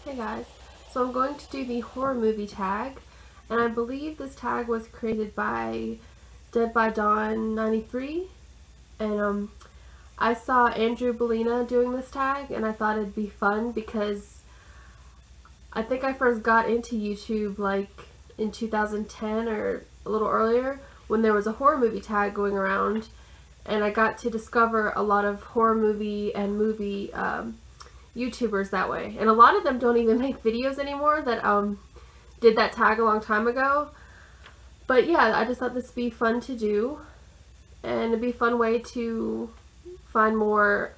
Hey guys, so I'm going to do the horror movie tag, and I believe this tag was created by Dead by Dawn 93, and I saw Andrew Bellina doing this tag, and I thought it'd be fun because I think I first got into YouTube like in 2010 or a little earlier when there was a horror movie tag going around, and I got to discover a lot of horror movie and movie YouTubers that way, and a lot of them don't even make videos anymore that did that tag a long time ago. But yeah, I just thought this would be fun to do, and it'd be a fun way to find more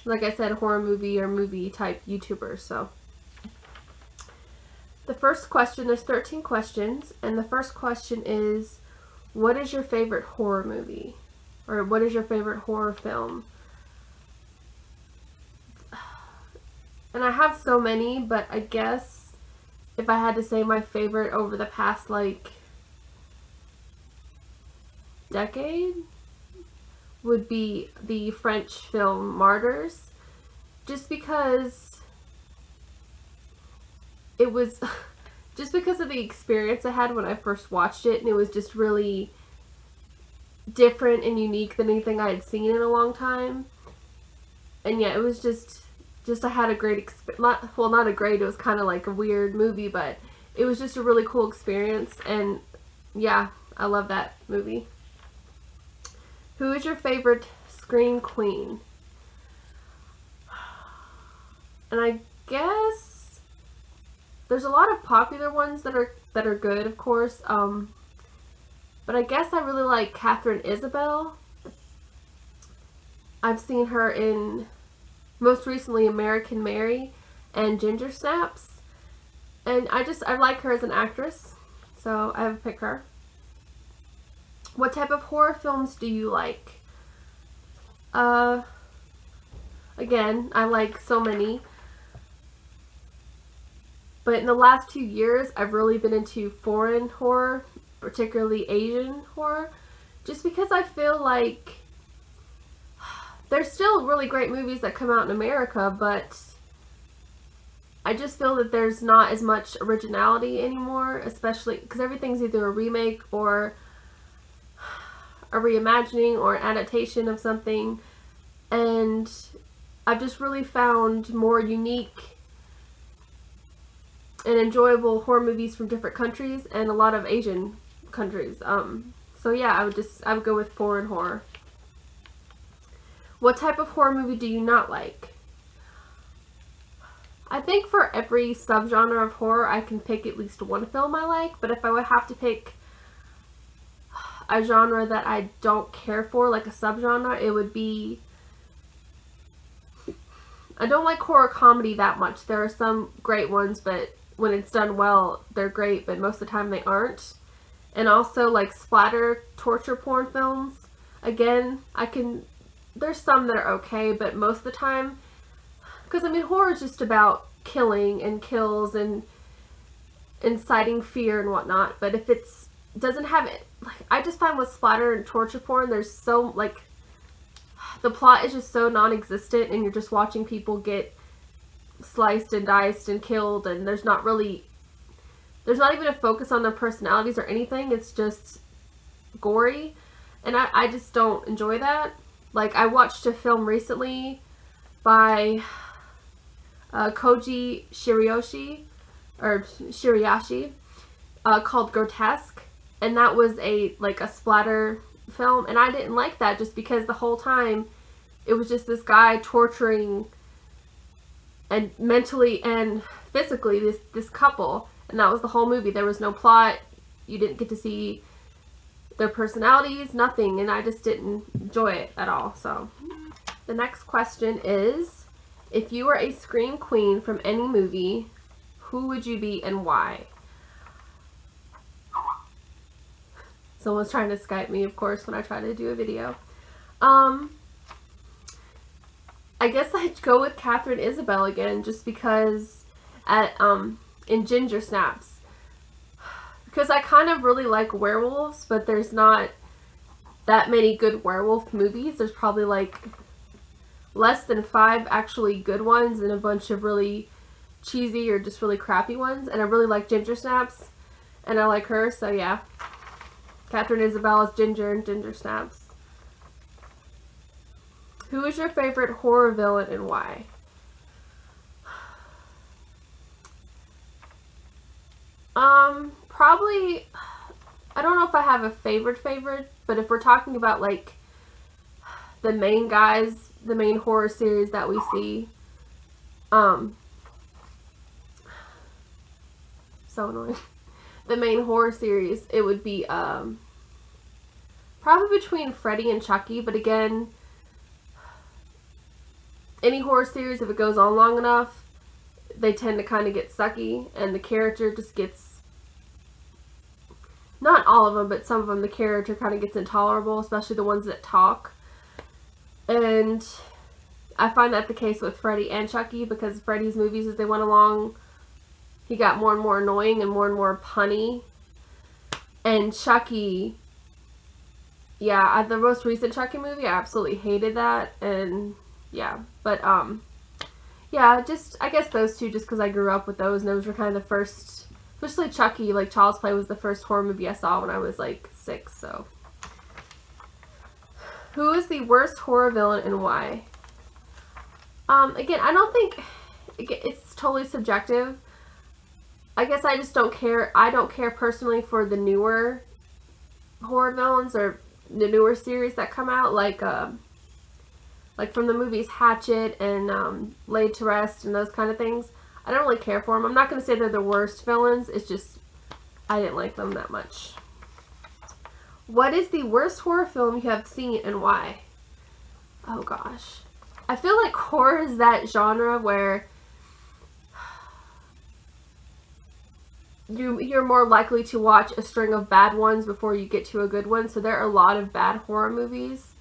like I said, horror movie or movie type YouTubers. So the first question, there's 13 questions, and the first question is, what is your favorite horror movie, or what is your favorite horror film? And I have so many, but I guess if I had to say my favorite over the past like decade would be the French film Martyrs, just because it was just because of the experience I had when I first watched it, and it was just really different and unique than anything I had seen in a long time. And yeah, it was just I had a great experience. Not a great, it was kind of like a weird movie, but it was just a really cool experience, and yeah, I love that movie. Who is your favorite scream queen? And I guess there's a lot of popular ones that are good, of course, but I guess I really like Katharine Isabelle. I've seen her in most recently American Mary and Ginger Snaps, and I like her as an actress, so I would pick her. What type of horror films do you like? Again, I like so many, but in the last 2 years I've really been into foreign horror, particularly Asian horror, just because I feel like there's still really great movies that come out in America, but I just feel that there's not as much originality anymore, especially because everything's either a remake or a reimagining or an adaptation of something, and I've just really found more unique and enjoyable horror movies from different countries and a lot of Asian countries. So yeah, I would go with foreign horror. What type of horror movie do you not like? I think for every subgenre of horror I can pick at least one film I like, but if I would have to pick a genre that I don't care for, like a subgenre, it would be, I don't like horror comedy that much. There are some great ones, but when it's done well, they're great, but most of the time they aren't. And also like splatter torture porn films. Again, there's some that are okay, but most of the time, because I mean, horror is just about killing and kills and inciting fear and whatnot, but if it's doesn't have it, like, I just find with splatter and torture porn, there's so, like, the plot is just so non-existent, and you're just watching people get sliced and diced and killed, and there's not even a focus on their personalities or anything. It's just gory, and I just don't enjoy that. Like, I watched a film recently by Koji Shiraishi called Grotesque, and that was a splatter film, and I didn't like that just because the whole time it was just this guy torturing and mentally and physically this couple, and that was the whole movie. There was no plot. You didn't get to see their personalities, nothing, and I just didn't enjoy it at all. So the next question is, if you were a scream queen from any movie, who would you be and why? Someone's trying to Skype me, of course, when I try to do a video. I guess I'd go with Katharine Isabelle again, just because in Ginger Snaps. Because I kind of really like werewolves, but there's not that many good werewolf movies. There's probably like less than 5 actually good ones and a bunch of really cheesy or just really crappy ones. And I really like Ginger Snaps. And I like her, so yeah. Catherine Isabelle is Ginger and Ginger Snaps. Who is your favorite horror villain and why? Probably, I don't know if I have a favorite, but if we're talking about like the main guys, the main horror series that we see, so annoying. The main horror series, it would be, probably between Freddy and Chucky, but again, any horror series, if it goes on long enough, they tend to kind of get sucky, and the character just gets, not all of them, but some of them, the character kind of gets intolerable, especially the ones that talk. And I find that the case with Freddy and Chucky, because Freddy's movies, as they went along, he got more and more annoying and more punny. And Chucky, yeah, the most recent Chucky movie, I absolutely hated that, and yeah, but, yeah, just, I guess those two, just because I grew up with those, and those were kind of the first, especially Chucky, like, Child's Play was the first horror movie I saw when I was, like, 6, so. Who is the worst horror villain and why? Again, I don't think, it's totally subjective. I guess I just don't care, I don't care personally for the newer horror villains, or the newer series that come out, like from the movies Hatchet and Laid to Rest and those kind of things. I don't really care for them. I'm not going to say they're the worst villains. It's just, I didn't like them that much. What is the worst horror film you have seen and why? Oh gosh. I feel like horror is that genre where you're more likely to watch a string of bad ones before you get to a good one. So there are a lot of bad horror movies.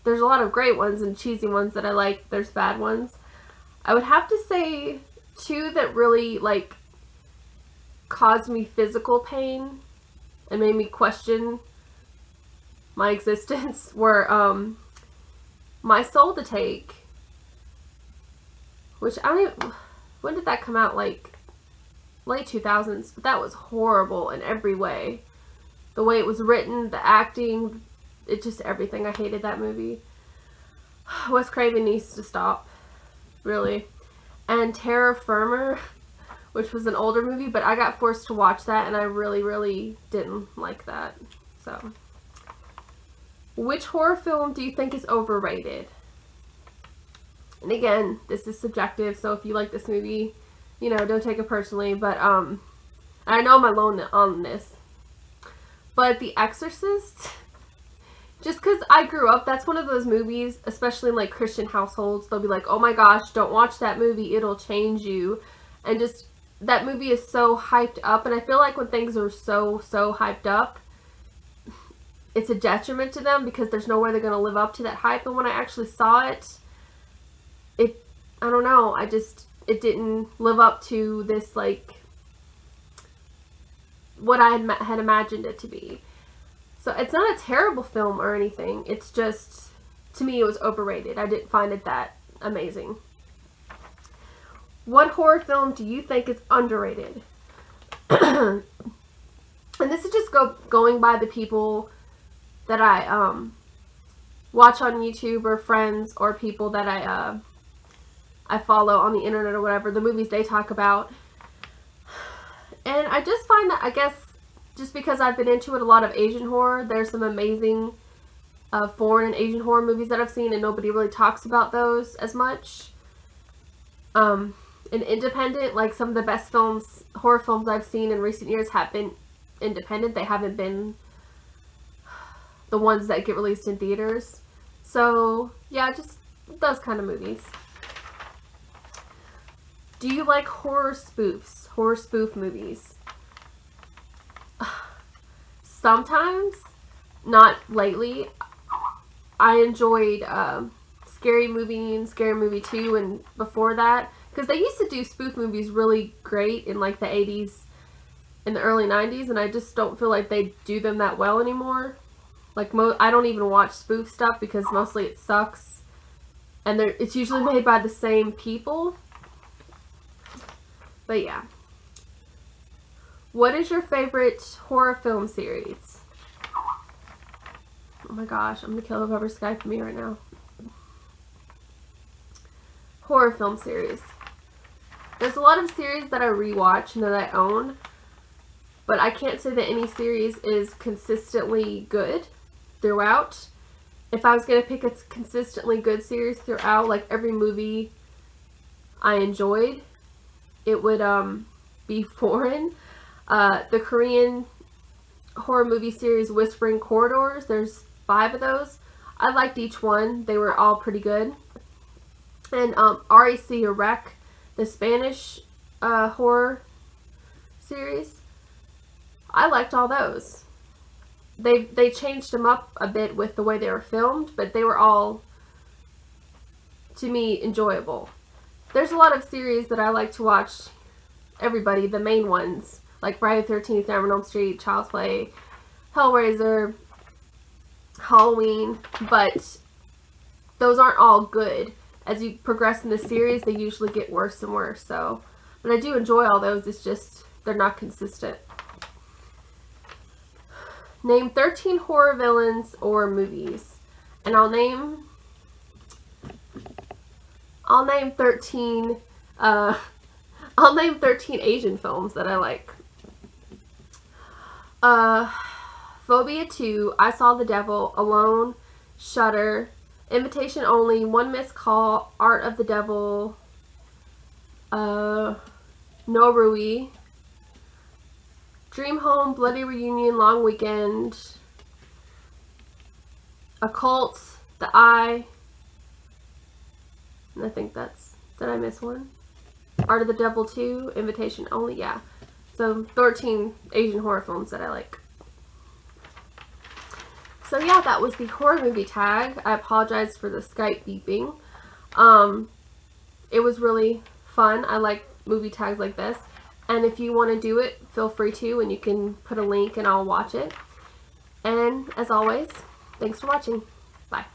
There's a lot of great ones and cheesy ones that I like. There's bad ones. I would have to say two that really, like, caused me physical pain and made me question my existence were, My Soul to Take, which I don't even, when did that come out? Like, late 2000s, but that was horrible in every way. The way it was written, the acting, it just, everything. I hated that movie. Wes Craven needs to stop, really. And Terra Firma, which was an older movie, but I got forced to watch that, and I really, really didn't like that. So, which horror film do you think is overrated? And again, this is subjective, so if you like this movie, you know, don't take it personally, but, I know I'm alone on this, but The Exorcist, just because I grew up, that's one of those movies, especially in, like, Christian households, they'll be like, oh my gosh, don't watch that movie, it'll change you, and just, that movie is so hyped up, and I feel like when things are so hyped up, it's a detriment to them, because there's no way they're going to live up to that hype, and when I actually saw it, I don't know, it didn't live up to this, like, what I had imagined it to be. So it's not a terrible film or anything. It's just, to me, it was overrated. I didn't find it that amazing. What horror film do you think is underrated? And this is just going by the people that I watch on YouTube, or friends, or people that I follow on the internet or whatever, the movies they talk about. And I just find that, I guess, just because I've been into it, a lot of Asian horror, there's some amazing foreign and Asian horror movies that I've seen, and nobody really talks about those as much. And independent, like, some of the best horror films I've seen in recent years have been independent. They haven't been the ones that get released in theaters. So, yeah, just those kind of movies. Do you like horror spoofs? Horror spoof movies? Sometimes. Not lately. I enjoyed Scary Movie and Scary Movie 2 and before that. Because they used to do spoof movies really great in, like, the 80s and the early 90s. And I just don't feel like they do them that well anymore. Like, I don't even watch spoof stuff because mostly it sucks. And it's usually made by the same people. But yeah. What is your favorite horror film series? Oh my gosh, I'm gonna kill whoever's Skyping me right now. Horror film series. There's a lot of series that I rewatch and that I own, but I can't say that any series is consistently good throughout. If I was going to pick a consistently good series throughout, like every movie I enjoyed, it would be foreign. The Korean horror movie series Whispering Corridors, there's 5 of those. I liked each one. They were all pretty good. And RAC or Rec, the Spanish horror series, I liked all those. They changed them up a bit with the way they were filmed, but they were all, to me, enjoyable. There's a lot of series that I like to watch, everybody, the main ones, like Friday the 13th, Nightmare on Elm Street, Child's Play, Hellraiser, Halloween, but those aren't all good. As you progress in the series, they usually get worse and worse, so, but I do enjoy all those, it's just, they're not consistent. Name 13 horror villains or movies. And I'll name 13 I'll name 13 Asian films that I like. Phobia 2, I Saw the Devil, Alone, Shudder, Invitation Only, One Missed Call, Art of the Devil, No Rui, Dream Home, Bloody Reunion, Long Weekend, Occult, The Eye, and I think that's, did I miss one? Art of the Devil 2, Invitation Only, yeah. So 13 Asian horror films that I like. So yeah, that was the horror movie tag. I apologize for the Skype beeping. It was really fun. I like movie tags like this. And if you want to do it, feel free to, and you can put a link and I'll watch it. And as always, thanks for watching. Bye.